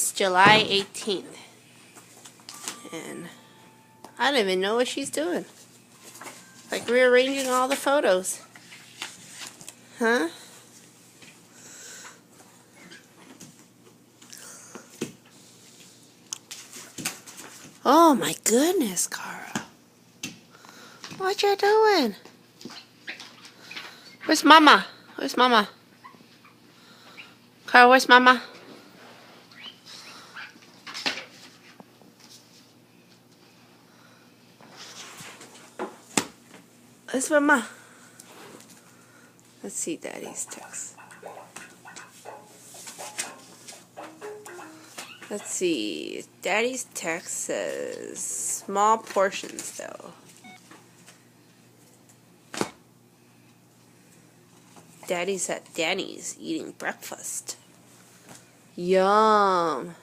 It's July 18th. And I don't even know what she's doing. Like rearranging all the photos. Huh? Oh my goodness, Cara. What you doing? Where's Mama? Where's Mama? Cara, where's Mama? Where's Mama? Let's see Daddy's text. Let's see. Daddy's text says small portions though. Daddy's at Danny's eating breakfast. Yum.